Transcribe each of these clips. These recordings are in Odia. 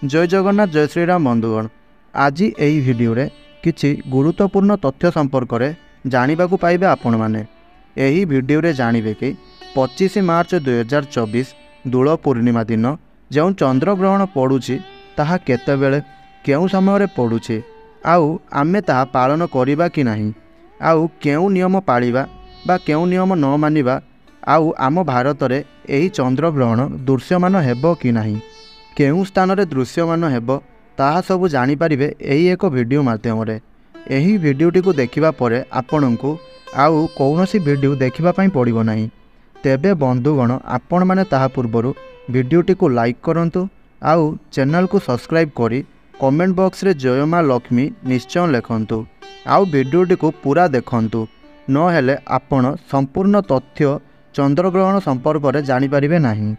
जय जगन्नाथ जय श्रीराम बंधुगण। आज यही भिडियो किछि गुरुत्वपूर्ण तथ्य संपर्क में जानवा पाइबे आपण मैंने। यही भिडियो रे जानवे कि 25 मार्च 2024 दूल पूर्णिमा दिन जो चंद्रग्रहण पड़ुछि ताहा केतेबेले केउं समय पड़ुछि आउ आमे ताहा पालन करिबा कि नाही, आउ केउं नियम पालिबा बा केउं नियम न मानिबा, आउ आम भारत रे एही चंद्रग्रहण दृश्यमान हेबो कि नाही, केउं स्थान रे दृश्यमान हेबो ताहा सब जानि परिबे एही एक वीडियो माध्यम रे। एही वीडियोटी को देखिबा परे आपनकु आउ कौनसी वीडियो देखिबा पई पड़िबो नाही। तेबे बंधुगण आपण माने ताहा पूर्वरु वीडियोटी को लाइक करंतु आउ चैनल को सब्सक्राइब करी कमेंट बॉक्स रे जय मां लक्ष्मी निश्चय लिखंतु आउ वीडियोटी को पूरा देखंतु, न हेले आपण संपूर्ण तथ्य चंद्रग्रहण संपर्क में जानिपारे नहीं।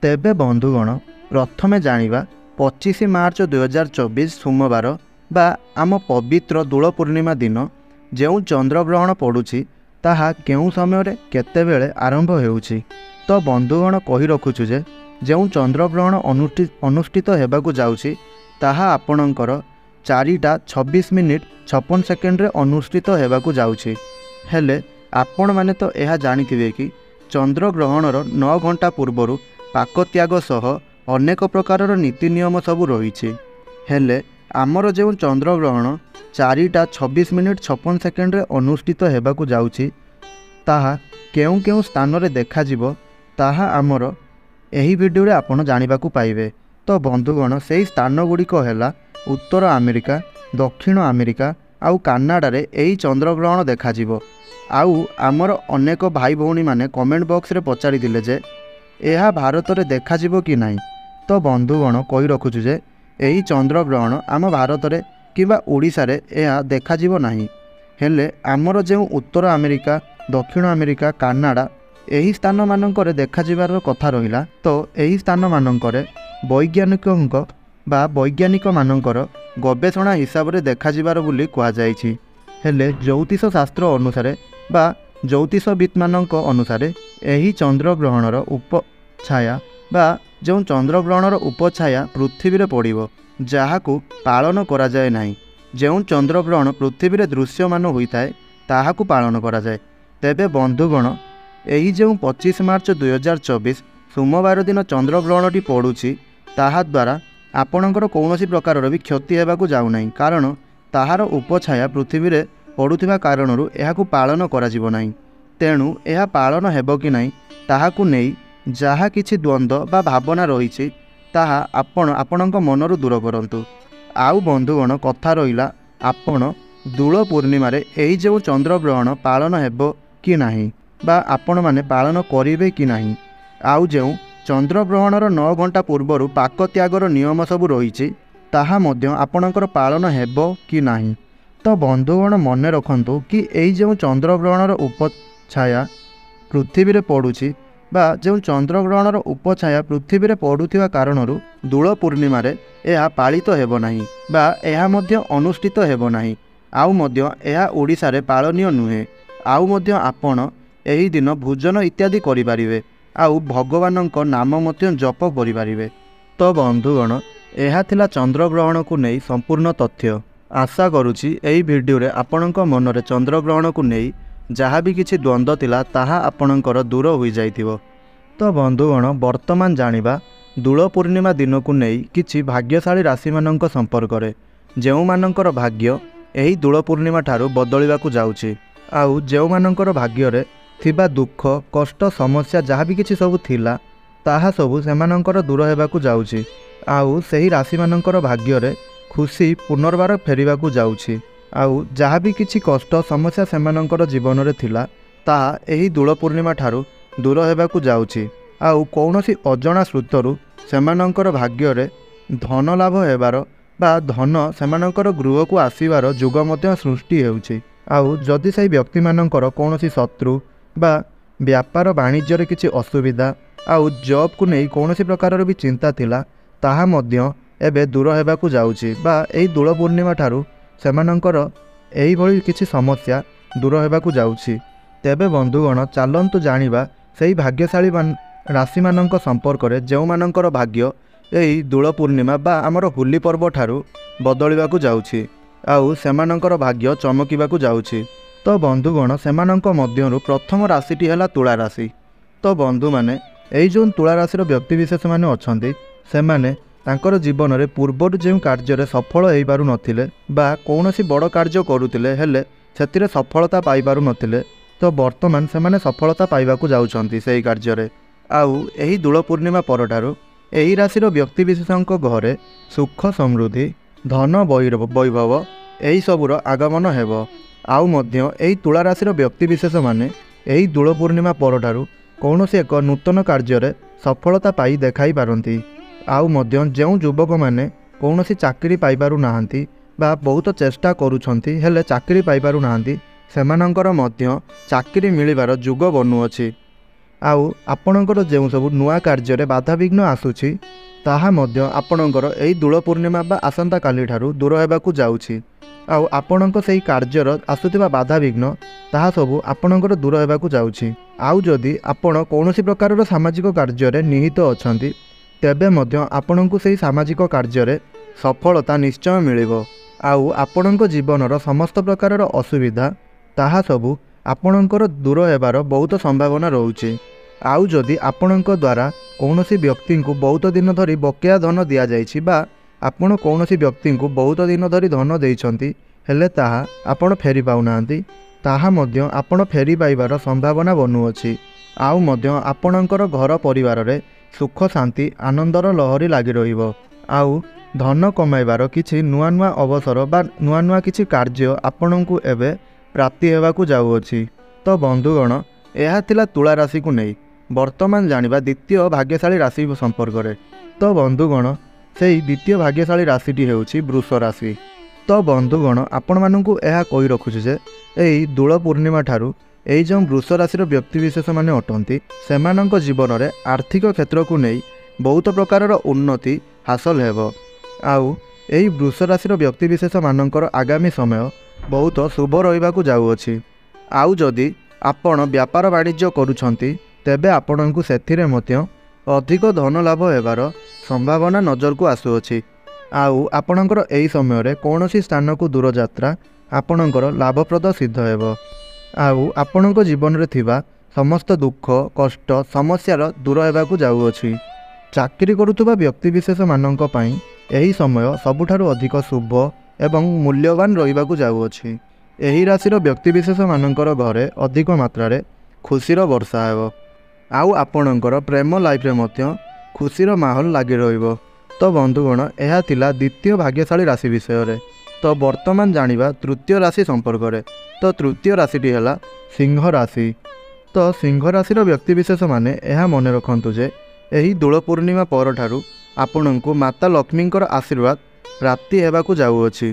तेबे बंधुगण प्रथमे जानिबा 25 मार्च 2024 सोमवार बा आम पवित्र दूल पूर्णिमा दिन जो चंद्रग्रहण पड़ुछि ताहा केउं समय केतेबेले आरंभ हेउछि। तो बंधुगण कहि रखुछु जे जो चंद्रग्रहण अनुष्ठित हेबाकु जाउछि ताहा आपणकर 4:26:56 रे अनुष्ठित हेबाकु जाउछि। हेले आपण माने तो यह जानिथिबे कि चंद्रग्रहणर 9 घंटा पूर्वरु पाक त्याग सह अनेक प्रकारर नीति नियम सबू रही। हेले आमर जो चंद्रग्रहण 4:26:56 रे अनुष्ठित हेबाकु जाउछि ताहा केउं केउं स्थान रे देखा जिवो ताहा आमर एही वीडियो रे आपण जानिबाकु पाइबे। तो बंधुगण सेही स्थान गुड़िक हैला उत्तर अमेरिका, दक्षिण अमेरिका आउ कनाडा रे एही चंद्रग्रहण देखा जिवो। आउ आमर अनेक भाई भौणी माने कमेंट बॉक्स रे पचारि दिले जे यह भारत रे देखा जिवो कि नाही। तो बंधुगण कहि रखुछु जे एही चंद्रग्रहण आम भारत रे किबा ओडिसा रे यह देखा जिवो नाही। हेले आमर जो उत्तर अमेरिका, दक्षिण अमेरिका, कनाडा एही स्थान मानकरे देखा जिवार कथा रहिला। तो एही स्थान मानकरे वैज्ञानिक मानकर गवेषणा हिसाब रे देखा जिवार बोली कहा जायछि। हेले ज्योतिष शास्त्र अनुसार बा ज्योतिषविद मानक अनुसार एही चंद्रग्रहणर उपछाया बा जो चंद्रग्रहणर उपछाया पृथ्वी रे पड़िबो जाहाकू पालन करा जाय नाही। जो चंद्रग्रहण पृथ्वी रे दृश्यमान होइताए ताहाकू पालन करा जाय। तेबे बंधुगण एही जो 25 मार्च 2024 सोमवार दिन चंद्रग्रहणटी पड़ुछि ताहा द्वारा आपणकर कौनसी प्रकार भी क्षति हेबाकू जाउ नाही, कारण ताहार उपछाया पृथ्वी रे पड़ुथिबा कारणरू एहाकू पालन करा जिवो नाही। तेणु यह पालन हेबो कि नाही ताहाकू नेई जहा किछि द्वंद्व बा भावना रहिछि ताहा आपणक मनरू दूर करंतु। आउ बंधुगण कथा रहिला आपण दूल पूर्णिमा रे एही जो चंद्रग्रहण पालन हेबो कि नाही बा आपण माने पालन करिवे कि नाही। आउ जो चंद्रग्रहणर 9 घंटा पूर्वरु पाक त्यागर नियम सबू रही ताहा मध्य आपणकर पालन हेबो कि नाही। तो बंधुगण मन रखंतु कि एही जो चंद्रग्रहणर उपछाया पृथ्वी रे पड़ुछि बा जो चंद्रग्रहणर उपछाया पृथ्वी रे पड़ुथिबा कारणरू दूल पूर्णिमा रे एहा पालित हेबो नाही बा एहा मध्य अनुष्ठित हेबो नाही। आउ मध्य एहा ओडिसा रे पालनीय नुहे। आउ मध्य आपण एही दिन भोजन इत्यादि करि परिबे आउ भगवानक नाम मध्य जप करि परिबे। तो बंधुगण एहा थिला चंद्रग्रहण को नहीं संपूर्ण तथ्य। आशा करुछि एही वीडियो रे आपणक मन रे चंद्रग्रहण को नहीं जहाँ भी किछि द्वंद्व थिला ताहा आपणकर दूर हो जाइथिबो। तो बंधुगण वर्तमान जानिबा दूल पूर्णिमा दिन को नहीं किछि भाग्यशाली राशि मानक संपर्क रे जेउ मानकर भाग्य एही दूल पूर्णिमा ठारू बदलिबाकू जाउछि। आउ जेउ मानकर भाग्य रे थिबा दुख कष्ट समस्या जहाँ भी किछि सब थिला ताहा सबू सेमानंकर दूर हेबाकू जाउछि। आउ सेही राशि मानंकर भाग्य रे खुशी पुनर्बार फेरिबाकू जाउछि। आउ जहाँ भी किछि कष्ट समस्या सेमानंकर जीवन रे थिला ताहा एही दूल पूर्णिमा ठारू दूर हेबाकू जाउछि। आउ कौनसी अजଣା स्रोतरू सेमानंकर भाग्य रे धन लाभ हेबार बा धन सेमानंकर गृह को आसीबार जुग मध्य सृष्टि हेउछि। आउ जदि सेही व्यक्ति मानंकर कौनसी शत्रु बा व्यापार वाणिज्य रे किछि असुविधा आउ जॉब को नहीं कौनसी प्रकार भी चिंता थिला ताहा मध्य एबे दूर हेबाकू जाउछि बा एही दूल पूर्णिमा ठारू सेमानंकर एही भली किछि समस्या दूर हेबाकू जाउछि। तेबे बंधुगण चलंतु जानिबा सेही भाग्यशाली राशि मानक संपर्क रे जेउ मानकर भाग्य ଏହି ଦୋଳ ପୂର୍ଣ୍ଣିମା ବା ଆମର ହୋଲି ପର୍ବ ଠାରୁ ବଦଳିବାକୁ ଯାଉଛି ଆଉ ସେମାନଙ୍କର ଭାଗ୍ୟ ଚମକିବାକୁ ଯାଉଛି। ତ ବନ୍ଧୁଗଣ, ସେମାନଙ୍କ ମଧ୍ୟରୁ ପ୍ରଥମ ରାଶିଟି ହେଲା ତୁଳା ରାଶି। ତ ବନ୍ଧୁମାନେ, ଏଇ ଯେଉଁ ତୁଳା ରାଶିର ବ୍ୟକ୍ତିବିଶେଷମାନେ ଅଛନ୍ତି, ସେମାନେ ତାଙ୍କର ଜୀବନରେ ପୂର୍ବରୁ ଯେଉଁ କାର୍ଯ୍ୟରେ ସଫଳ ହୋଇପାରୁନଥିଲେ ବା କୌଣସି ବଡ଼ କାର୍ଯ୍ୟ କରୁଥିଲେ ହେଲେ ସେଥିରେ ସଫଳତା ପାଇପାରୁନଥିଲେ, ତ ବର୍ତ୍ତମାନ ସେମାନେ ସଫଳତା ପାଇବାକୁ ଯାଉଛନ୍ତି ସେହି କାର୍ଯ୍ୟରେ। ଆଉ ଏହି ଦୋଳ ପୂର୍ଣ୍ଣିମା ପରଠାରୁ ଏହି ରାଶିର ବ୍ୟକ୍ତିବିଶେଷଙ୍କ ଘରେ ସୁଖ ସମୃଦ୍ଧି, ଧନ ବୈଭବ ଏହିସବୁର ଆଗମନ ହେବ। ଆଉ ମଧ୍ୟ ଏହି ତୁଳା ରାଶିର ବ୍ୟକ୍ତିବିଶେଷମାନେ ଏହି ଦୋଳ ପୂର୍ଣ୍ଣିମା ପରଠାରୁ କୌଣସି ଏକ ନୂତନ କାର୍ଯ୍ୟରେ ସଫଳତା ପାଇ ଦେଖାଇ ପାରନ୍ତି। ଆଉ ମଧ୍ୟ ଯେଉଁ ଯୁବକମାନେ କୌଣସି ଚାକିରି ପାଇପାରୁନାହାନ୍ତି ବା ବହୁତ ଚେଷ୍ଟା କରୁଛନ୍ତି ହେଲେ ଚାକିରି ପାଇପାରୁନାହାନ୍ତି, ସେମାନଙ୍କର ମଧ୍ୟ ଚାକିରି ମିଳିବାର ଯୁଗ ବନୁଅଛି। ଆଉ ଆପଣଙ୍କର ଯେଉଁ ସବୁ ନୂଆ କାର୍ଯ୍ୟରେ ବାଧାବିଘ୍ନ ଆସୁଛି, ତାହା ମଧ୍ୟ ଆପଣଙ୍କର ଏହି ଦୋଳ ପୂର୍ଣ୍ଣିମା ବା ଆସନ୍ତାକାଲିଠାରୁ ଦୂର ହେବାକୁ ଯାଉଛି। ଆଉ ଆପଣଙ୍କ ସେହି କାର୍ଯ୍ୟର ଆସୁଥିବା ବାଧାବିଘ୍ନ ତାହା ସବୁ ଆପଣଙ୍କର ଦୂର ହେବାକୁ ଯାଉଛି। ଆଉ ଯଦି ଆପଣ କୌଣସି ପ୍ରକାରର ସାମାଜିକ କାର୍ଯ୍ୟରେ ନିହିତ ଅଛନ୍ତି, ତେବେ ମଧ୍ୟ ଆପଣଙ୍କୁ ସେହି ସାମାଜିକ କାର୍ଯ୍ୟରେ ସଫଳତା ନିଶ୍ଚୟ ମିଳିବ। ଆଉ ଆପଣଙ୍କ ଜୀବନର ସମସ୍ତ ପ୍ରକାରର ଅସୁବିଧା ତାହା ସବୁ ଆପଣଙ୍କର ଦୂର ହେବାର ବହୁତ ସମ୍ଭାବନା ରହୁଛି। ଆଉ ଯଦି ଆପଣଙ୍କ ଦ୍ୱାରା କୌଣସି ବ୍ୟକ୍ତିଙ୍କୁ ବହୁତ ଦିନ ଧରି ବକେୟା ଧନ ଦିଆଯାଇଛି ବା ଆପଣ କୌଣସି ବ୍ୟକ୍ତିଙ୍କୁ ବହୁତ ଦିନ ଧରି ଧନ ଦେଇଛନ୍ତି ହେଲେ ତାହା ଆପଣ ଫେରି ପାଉନାହାନ୍ତି, ତାହା ମଧ୍ୟ ଆପଣ ଫେରି ପାଇବାର ସମ୍ଭାବନା ବନୁଅଛି। ଆଉ ମଧ୍ୟ ଆପଣଙ୍କର ଘର ପରିବାରରେ ସୁଖ ଶାନ୍ତି ଆନନ୍ଦର ଲହରୀ ଲାଗି ରହିବ। ଆଉ ଧନ କମାଇବାର କିଛି ନୂଆ ନୂଆ ଅବସର ବା ନୂଆ ନୂଆ କିଛି କାର୍ଯ୍ୟ ଆପଣଙ୍କୁ ଏବେ ପ୍ରାପ୍ତି ହେବାକୁ ଯାଉଅଛି। ତ ବନ୍ଧୁଗଣ, ଏହା ଥିଲା ତୁଳା ରାଶିକୁ ନେଇ। ବର୍ତ୍ତମାନ ଜାଣିବା ଦ୍ୱିତୀୟ ଭାଗ୍ୟଶାଳୀ ରାଶି ସମ୍ପର୍କରେ। ତ ବନ୍ଧୁଗଣ, ସେହି ଦ୍ୱିତୀୟ ଭାଗ୍ୟଶାଳୀ ରାଶିଟି ହେଉଛି ବୃଷ ରାଶି। ତ ବନ୍ଧୁଗଣ, ଆପଣମାନଙ୍କୁ ଏହା କହି ରଖୁଛି ଯେ ଏହି ଦୋଳ ପୂର୍ଣ୍ଣିମା ଠାରୁ ଏହି ଯେଉଁ ବୃଷ ରାଶିର ବ୍ୟକ୍ତିବିଶେଷମାନେ ଅଟନ୍ତି, ସେମାନଙ୍କ ଜୀବନରେ ଆର୍ଥିକ କ୍ଷେତ୍ରକୁ ନେଇ ବହୁତ ପ୍ରକାରର ଉନ୍ନତି ହାସଲ ହେବ। ଆଉ ଏହି ବୃଷ ରାଶିର ବ୍ୟକ୍ତିବିଶେଷମାନଙ୍କର ଆଗାମୀ ସମୟ ବହୁତ ଶୁଭ ରହିବାକୁ ଯାଉଅଛି। ଆଉ ଯଦି ଆପଣ ବ୍ୟାପାର ବାଣିଜ୍ୟ କରୁଛନ୍ତି, ତେବେ ଆପଣଙ୍କୁ ସେଥିରେ ମଧ୍ୟ ଅଧିକ ଧନ ଲାଭ ହେବାର ସମ୍ଭାବନା ନଜରକୁ ଆସୁଅଛି। ଆଉ ଆପଣଙ୍କର ଏହି ସମୟରେ କୌଣସି ସ୍ଥାନକୁ ଦୂରଯାତ୍ରା ଆପଣଙ୍କର ଲାଭପ୍ରଦ ସିଦ୍ଧ ହେବ। ଆଉ ଆପଣଙ୍କ ଜୀବନରେ ଥିବା ସମସ୍ତ ଦୁଃଖ କଷ୍ଟ ସମସ୍ୟାର ଦୂର ହେବାକୁ ଯାଉଅଛି। ଚାକିରି କରୁଥିବା ବ୍ୟକ୍ତିବିଶେଷମାନଙ୍କ ପାଇଁ ଏହି ସମୟ ସବୁଠାରୁ ଅଧିକ ଶୁଭ ଏବଂ ମୂଲ୍ୟବାନ ରହିବାକୁ ଯାଉଅଛି। ଏହି ରାଶିର ବ୍ୟକ୍ତିବିଶେଷମାନଙ୍କର ଘରେ ଅଧିକ ମାତ୍ରାରେ ଖୁସିର ବର୍ଷା ହେବ। ଆଉ ଆପଣଙ୍କର ପ୍ରେମ ଲାଇଫରେ ମଧ୍ୟ ଖୁସିର ମାହୋଲ ଲାଗି ରହିବ। ତ ବନ୍ଧୁଗଣ, ଏହା ଥିଲା ଦ୍ୱିତୀୟ ଭାଗ୍ୟଶାଳୀ ରାଶି ବିଷୟରେ। ତ ବର୍ତ୍ତମାନ ଜାଣିବା ତୃତୀୟ ରାଶି ସମ୍ପର୍କରେ। ତ ତୃତୀୟ ରାଶିଟି ହେଲା ସିଂହ ରାଶି। ତ ସିଂହ ରାଶିର ବ୍ୟକ୍ତିବିଶେଷମାନେ ଏହା ମନେ ରଖନ୍ତୁ ଯେ ଏହି ଦୋଳ ପୂର୍ଣ୍ଣିମା ପରଠାରୁ ଆପଣଙ୍କୁ ମାତା ଲକ୍ଷ୍ମୀଙ୍କର ଆଶୀର୍ବାଦ ପ୍ରାପ୍ତି ହେବାକୁ ଯାଉଅଛି।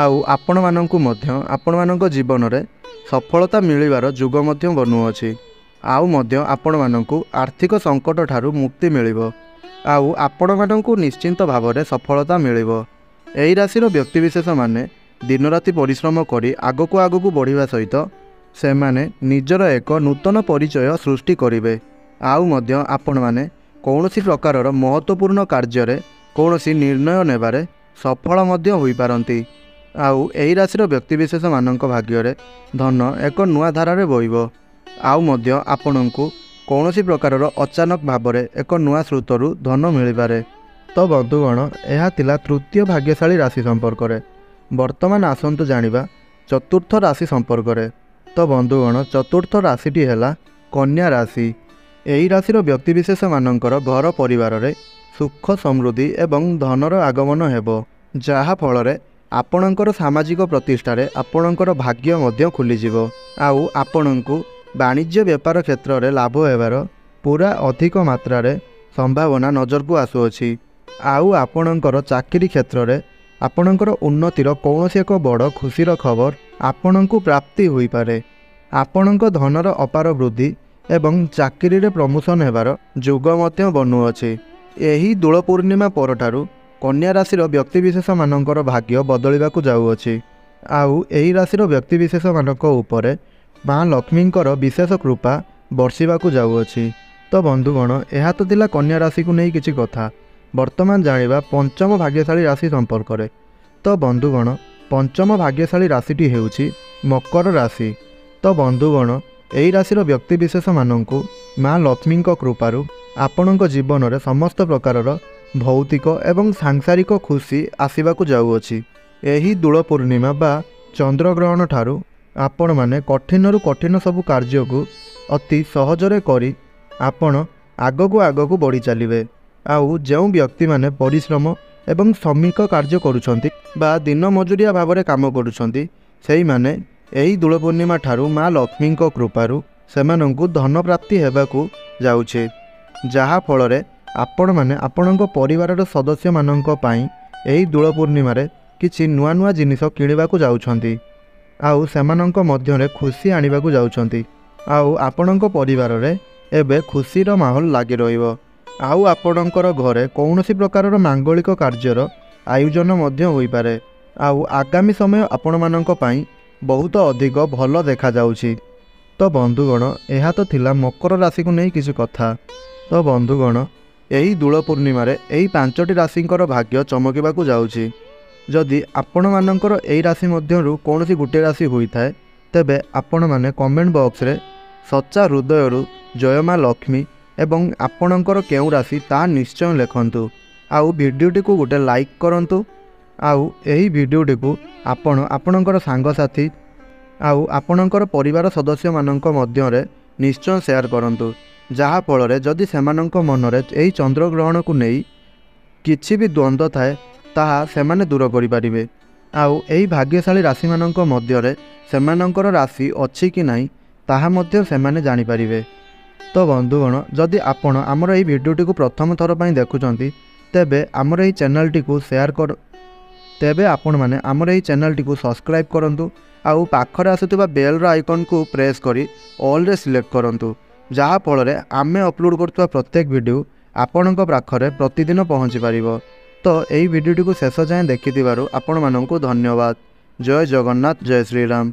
ଆଉ ଆପଣମାନଙ୍କୁ ମଧ୍ୟ ଆପଣମାନଙ୍କ ଜୀବନରେ ସଫଳତା ମିଳିବାର ଯୁଗ ମଧ୍ୟ ବନୁଅଛି। ଆଉ ମଧ୍ୟ ଆପଣମାନଙ୍କୁ ଆର୍ଥିକ ସଙ୍କଟ ଠାରୁ ମୁକ୍ତି ମିଳିବ। ଆଉ ଆପଣମାନଙ୍କୁ ନିଶ୍ଚିନ୍ତ ଭାବରେ ସଫଳତା ମିଳିବ। ଏହି ରାଶିର ବ୍ୟକ୍ତିବିଶେଷମାନେ ଦିନରାତି ପରିଶ୍ରମ କରି ଆଗକୁ ଆଗକୁ ବଢ଼ିବା ସହିତ ସେମାନେ ନିଜର ଏକ ନୂତନ ପରିଚୟ ସୃଷ୍ଟି କରିବେ। ଆଉ ମଧ୍ୟ ଆପଣମାନେ କୌଣସି ପ୍ରକାରର ମହତ୍ତ୍ୱପୂର୍ଣ୍ଣ କାର୍ଯ୍ୟରେ କୌଣସି ନିର୍ଣ୍ଣୟ ନେବାରେ ସଫଳ ମଧ୍ୟ ହୋଇପାରନ୍ତି। ଆଉ ଏହି ରାଶିର ବ୍ୟକ୍ତିବିଶେଷମାନଙ୍କ ଭାଗ୍ୟରେ ଧନ ଏକ ନୂଆ ଧାରାରେ ବହିବ। ଆଉ ମଧ୍ୟ ଆପଣଙ୍କୁ କୌଣସି ପ୍ରକାରର ଅଚାନକ ଭାବରେ ଏକ ନୂଆ ସ୍ରୋତରୁ ଧନ ମିଳିପାରେ। ତ ବନ୍ଧୁଗଣ, ଏହା ଥିଲା ତୃତୀୟ ଭାଗ୍ୟଶାଳୀ ରାଶି ସମ୍ପର୍କରେ। ବର୍ତ୍ତମାନ ଆସନ୍ତୁ ଜାଣିବା ଚତୁର୍ଥ ରାଶି ସମ୍ପର୍କରେ। ତ ବନ୍ଧୁଗଣ, ଚତୁର୍ଥ ରାଶିଟି ହେଲା କନ୍ୟା ରାଶି। ଏହି ରାଶିର ବ୍ୟକ୍ତିବିଶେଷମାନଙ୍କର ଘର ପରିବାରରେ ସୁଖ ସମୃଦ୍ଧି ଏବଂ ଧନର ଆଗମନ ହେବ, ଯାହା ଫଳରେ ଆପଣଙ୍କର ସାମାଜିକ ପ୍ରତିଷ୍ଠାରେ ଆପଣଙ୍କର ଭାଗ୍ୟ ମଧ୍ୟ ଖୋଲିଯିବ। ଆଉ ଆପଣଙ୍କୁ ବାଣିଜ୍ୟ ବେପାର କ୍ଷେତ୍ରରେ ଲାଭ ହେବାର ପୁରା ଅଧିକ ମାତ୍ରାରେ ସମ୍ଭାବନା ନଜରକୁ ଆସୁଅଛି। ଆଉ ଆପଣଙ୍କର ଚାକିରି କ୍ଷେତ୍ରରେ ଆପଣଙ୍କର ଉନ୍ନତିର କୌଣସି ଏକ ବଡ଼ ଖୁସିର ଖବର ଆପଣଙ୍କୁ ପ୍ରାପ୍ତି ହୋଇପାରେ। ଆପଣଙ୍କ ଧନର ଅପାର ବୃଦ୍ଧି ଏବଂ ଚାକିରିରେ ପ୍ରମୋସନ ହେବାର ଯୁଗ ମଧ୍ୟ ବନୁଅଛି। ଏହି ଦୋଳ ପୂର୍ଣ୍ଣିମା ପରଠାରୁ କନ୍ୟା ରାଶିର ବ୍ୟକ୍ତିବିଶେଷମାନଙ୍କର ଭାଗ୍ୟ ବଦଳିବାକୁ ଯାଉଅଛି। ଆଉ ଏହି ରାଶିର ବ୍ୟକ୍ତିବିଶେଷମାନଙ୍କ ଉପରେ ମା ଲକ୍ଷ୍ମୀଙ୍କର ବିଶେଷ କୃପା ବର୍ଷିବାକୁ ଯାଉଅଛି। ତ ବନ୍ଧୁଗଣ, ଏହା ତ ଥିଲା କନ୍ୟା ରାଶିକୁ ନେଇ କିଛି କଥା। ବର୍ତ୍ତମାନ ଜାଣିବା ପଞ୍ଚମ ଭାଗ୍ୟଶାଳୀ ରାଶି ସମ୍ପର୍କରେ। ତ ବନ୍ଧୁଗଣ, ପଞ୍ଚମ ଭାଗ୍ୟଶାଳୀ ରାଶିଟି ହେଉଛି ମକର ରାଶି। ତ ବନ୍ଧୁଗଣ, ଏହି ରାଶିର ବ୍ୟକ୍ତିବିଶେଷମାନଙ୍କୁ ମା ଲକ୍ଷ୍ମୀଙ୍କ କୃପାରୁ ଆପଣଙ୍କ ଜୀବନରେ ସମସ୍ତ ପ୍ରକାରର ଭୌତିକ ଏବଂ ସାଂସାରିକ ଖୁସି ଆସିବାକୁ ଯାଉଅଛି। ଏହି ଦୋଳ ପୂର୍ଣ୍ଣିମା ବା ଚନ୍ଦ୍ରଗ୍ରହଣ ଠାରୁ ଆପଣମାନେ କଠିନରୁ କଠିନ ସବୁ କାର୍ଯ୍ୟକୁ ଅତି ସହଜରେ କରି ଆପଣ ଆଗକୁ ବଢ଼ି ଚାଲିବେ। ଆଉ ଯେଉଁ ବ୍ୟକ୍ତିମାନେ ପରିଶ୍ରମ ଏବଂ ଶ୍ରମିକ କାର୍ଯ୍ୟ କରୁଛନ୍ତି ବା ଦିନ ମଜୁରିଆ ଭାବରେ କାମ କରୁଛନ୍ତି, ସେଇମାନେ ଏହି ଦୋଳ ପୂର୍ଣ୍ଣିମା ଠାରୁ ମା ଲକ୍ଷ୍ମୀଙ୍କ କୃପାରୁ ସେମାନଙ୍କୁ ଧନପ୍ରାପ୍ତି ହେବାକୁ ଯାଉଛି। ଯାହାଫଳରେ ଆପଣମାନେ ଆପଣଙ୍କ ପରିବାରର ସଦସ୍ୟମାନଙ୍କ ପାଇଁ ଏହି ଦୋଳ ପୂର୍ଣ୍ଣିମାରେ କିଛି ନୂଆ ନୂଆ ଜିନିଷ କିଣିବାକୁ ଯାଉଛନ୍ତି। ଆଉ ସେମାନଙ୍କ ମଧ୍ୟରେ ଖୁସି ଆଣିବାକୁ ଯାଉଛନ୍ତି। ଆଉ ଆପଣଙ୍କ ପରିବାରରେ ଏବେ ଖୁସିର ମାହୋଲ ଲାଗି ରହିବ। ଆଉ ଆପଣଙ୍କର ଘରେ କୌଣସି ପ୍ରକାରର ମାଙ୍ଗଳିକ କାର୍ଯ୍ୟର ଆୟୋଜନ ମଧ୍ୟ ହୋଇପାରେ। ଆଉ ଆଗାମୀ ସମୟ ଆପଣମାନଙ୍କ ପାଇଁ ବହୁତ ଅଧିକ ଭଲ ଦେଖାଯାଉଛି। ତ ବନ୍ଧୁଗଣ, ଏହା ତ ଥିଲା ମକର ରାଶିକୁ ନେଇ କିଛି କଥା। ତ ବନ୍ଧୁଗଣ, ଏହି ଦୋଳ ପୂର୍ଣ୍ଣିମାରେ ଏହି 5ଟି ରାଶିଙ୍କର ଭାଗ୍ୟ ଚମକିବାକୁ ଯାଉଛି। ଯଦି ଆପଣମାନଙ୍କର ଏହି ରାଶି ମଧ୍ୟରୁ କୌଣସି ଗୋଟିଏ ରାଶି ହୋଇଥାଏ, ତେବେ ଆପଣମାନେ କମେଣ୍ଟ ବକ୍ସରେ ସଚ୍ଚା ହୃଦୟରୁ ଜୟ ମା ଲକ୍ଷ୍ମୀ ଏବଂ ଆପଣଙ୍କର କେଉଁ ରାଶି ତାହା ନିଶ୍ଚୟ ଲେଖନ୍ତୁ। ଆଉ ଭିଡ଼ିଓଟିକୁ ଗୋଟେ ଲାଇକ୍ କରନ୍ତୁ। ଆଉ ଏହି ଭିଡ଼ିଓଟିକୁ ଆପଣ ଆପଣଙ୍କର ସାଙ୍ଗସାଥି ଆଉ ଆପଣଙ୍କର ପରିବାର ସଦସ୍ୟମାନଙ୍କ ମଧ୍ୟରେ ନିଶ୍ଚୟ ସେୟାର କରନ୍ତୁ। ଯାହାଫଳରେ ଯଦି ସେମାନଙ୍କ ମନରେ ଏହି ଚନ୍ଦ୍ରଗ୍ରହଣକୁ ନେଇ କିଛି ବି ଦ୍ୱନ୍ଦ୍ୱ ଥାଏ, ତାହା ସେମାନେ ଦୂର କରିପାରିବେ। ଆଉ ଏହି ଭାଗ୍ୟଶାଳୀ ରାଶିମାନଙ୍କ ମଧ୍ୟରେ ସେମାନଙ୍କର ରାଶି ଅଛି କି ନାହିଁ ତାହା ମଧ୍ୟ ସେମାନେ ଜାଣିପାରିବେ। ତ ବନ୍ଧୁଗଣ, ଯଦି ଆପଣ ଆମର ଏହି ଭିଡ଼ିଓଟିକୁ ପ୍ରଥମ ଥର ପାଇଁ ଦେଖୁଛନ୍ତି, ତେବେ ଆମର ଏହି ଚ୍ୟାନେଲଟିକୁ ତେବେ ଆପଣମାନେ ଆମର ଏହି ଚ୍ୟାନେଲଟିକୁ ସବସ୍କ୍ରାଇବ୍ କରନ୍ତୁ। ଆଉ ପାଖରେ ଆସୁଥିବା ବେଲ୍ର ଆଇକନ୍କୁ ପ୍ରେସ୍ କରି ଅଲ୍ରେ ସିଲେକ୍ଟ କରନ୍ତୁ। ଯାହାଫଳରେ ଆମେ ଅପଲୋଡ଼ କରୁଥିବା ପ୍ରତ୍ୟେକ ଭିଡ଼ିଓ ଆପଣଙ୍କ ପାଖରେ ପ୍ରତିଦିନ ପହଞ୍ଚି ପାରିବ। ତ ଏହି ଭିଡ଼ିଓଟିକୁ ଶେଷ ଯାଏଁ ଦେଖିଥିବାରୁ ଆପଣମାନଙ୍କୁ ଧନ୍ୟବାଦ। ଜୟ ଜଗନ୍ନାଥ, ଜୟ ଶ୍ରୀରାମ।